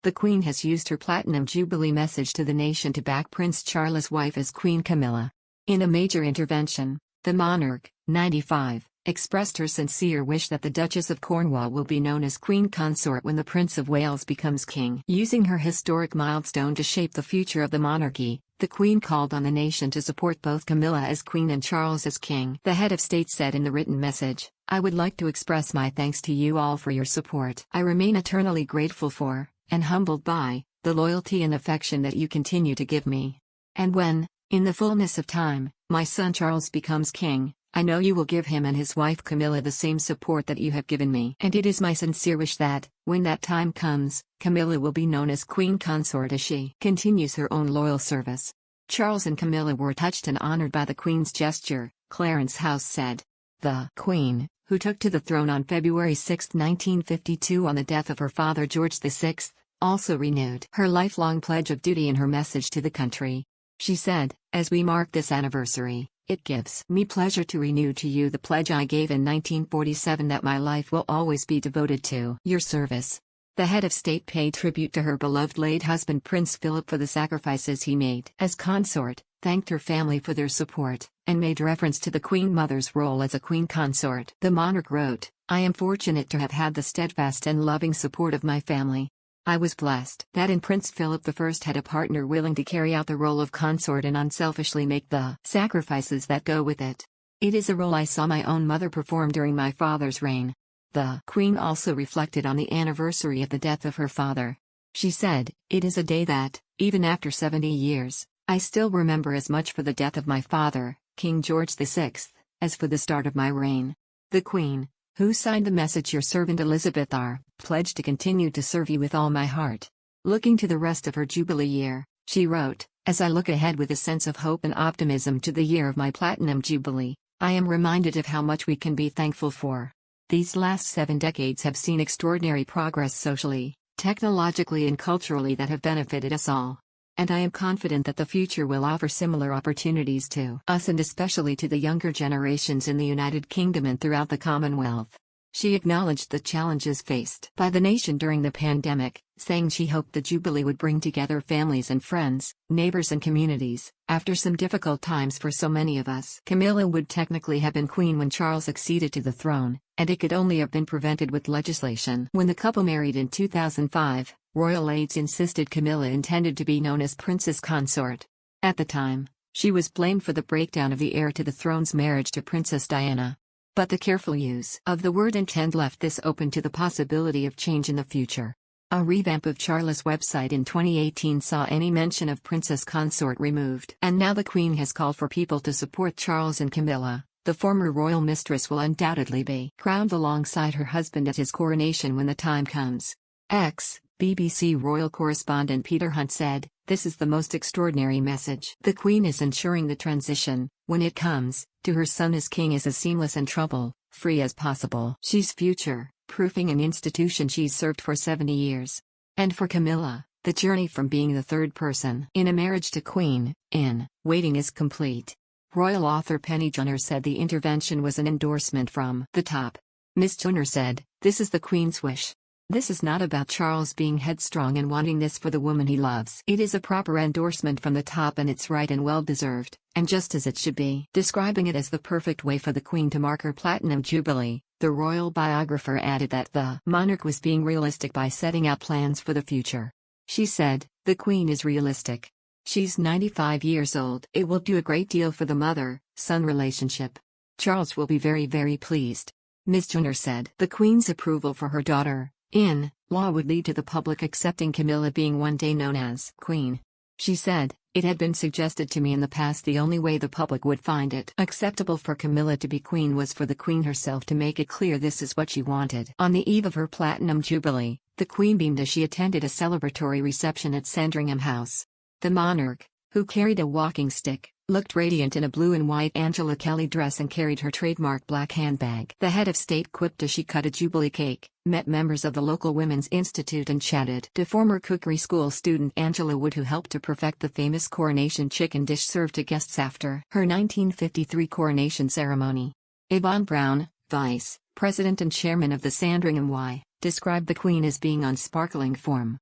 The Queen has used her Platinum Jubilee message to the nation to back Prince Charles' wife as Queen Camilla. In a major intervention, the monarch, 95, expressed her sincere wish that the Duchess of Cornwall will be known as Queen Consort when the Prince of Wales becomes king. Using her historic milestone to shape the future of the monarchy, the Queen called on the nation to support both Camilla as Queen and Charles as King. The head of state said in the written message, "I would like to express my thanks to you all for your support. I remain eternally grateful for, and humbled by, the loyalty and affection that you continue to give me. And when, in the fullness of time, my son Charles becomes king, I know you will give him and his wife Camilla the same support that you have given me. And it is my sincere wish that, when that time comes, Camilla will be known as Queen Consort as she continues her own loyal service." Charles and Camilla were touched and honored by the Queen's gesture, Clarence House said. The Queen, who took to the throne on February 6, 1952 on the death of her father George VI, also renewed her lifelong pledge of duty in her message to the country. She said, "As we mark this anniversary, it gives me pleasure to renew to you the pledge I gave in 1947 that my life will always be devoted to your service." The head of state paid tribute to her beloved late husband Prince Philip for the sacrifices he made as consort, thanked her family for their support, and made reference to the Queen Mother's role as a Queen Consort. The monarch wrote, "I am fortunate to have had the steadfast and loving support of my family. I was blessed that in Prince Philip I had a partner willing to carry out the role of consort and unselfishly make the sacrifices that go with it. It is a role I saw my own mother perform during my father's reign." The Queen also reflected on the anniversary of the death of her father. She said, "It is a day that, even after 70 years, I still remember as much for the death of my father, King George VI, as for the start of my reign." The Queen, who signed the message "Your servant Elizabeth R., pledged to continue to serve you with all my heart." Looking to the rest of her Jubilee year, she wrote, "As I look ahead with a sense of hope and optimism to the year of my Platinum Jubilee, I am reminded of how much we can be thankful for. These last 7 decades have seen extraordinary progress socially, technologically and culturally that have benefited us all. And I am confident that the future will offer similar opportunities to us and especially to the younger generations in the United Kingdom and throughout the Commonwealth." She acknowledged the challenges faced by the nation during the pandemic, saying she hoped the Jubilee would bring together families and friends, neighbors and communities, after some difficult times for so many of us. Camilla would technically have been queen when Charles acceded to the throne, and it could only have been prevented with legislation. When the couple married in 2005, royal aides insisted Camilla intended to be known as Princess Consort. At the time, she was blamed for the breakdown of the heir to the throne's marriage to Princess Diana. But the careful use of the word intend left this open to the possibility of change in the future. A revamp of Charles' website in 2018 saw any mention of Princess Consort removed. And now the Queen has called for people to support Charles and Camilla. The former royal mistress will undoubtedly be crowned alongside her husband at his coronation when the time comes. BBC royal correspondent Peter Hunt said, "This is the most extraordinary message. The Queen is ensuring the transition, when it comes, to her son as king is as seamless and trouble-free as possible. She's future-proofing an institution she's served for 70 years. And for Camilla, the journey from being the third person in a marriage to Queen, in waiting is complete." Royal author Penny Junor said the intervention was an endorsement from the top. Ms. Junor said, "This is the Queen's wish. This is not about Charles being headstrong and wanting this for the woman he loves. It is a proper endorsement from the top and it's right and well deserved, and just as it should be." Describing it as the perfect way for the Queen to mark her Platinum Jubilee, the royal biographer added that the monarch was being realistic by setting out plans for the future. She said, "The Queen is realistic. She's 95 years old. It will do a great deal for the mother-son relationship. Charles will be very, very pleased." Ms. Junor said the Queen's approval for her daughter-in-law would lead to the public accepting Camilla being one day known as Queen. She said, "It had been suggested to me in the past the only way the public would find it acceptable for Camilla to be Queen was for the Queen herself to make it clear this is what she wanted." On the eve of her Platinum Jubilee, the Queen beamed as she attended a celebratory reception at Sandringham House. The monarch, who carried a walking stick, looked radiant in a blue and white Angela Kelly dress and carried her trademark black handbag. The head of state quipped as she cut a Jubilee cake, met members of the local Women's Institute and chatted to former cookery school student Angela Wood, who helped to perfect the famous coronation chicken dish served to guests after her 1953 coronation ceremony. Yvonne Brown, Vice President and Chairman of the Sandringham Y, described the Queen as being on sparkling form.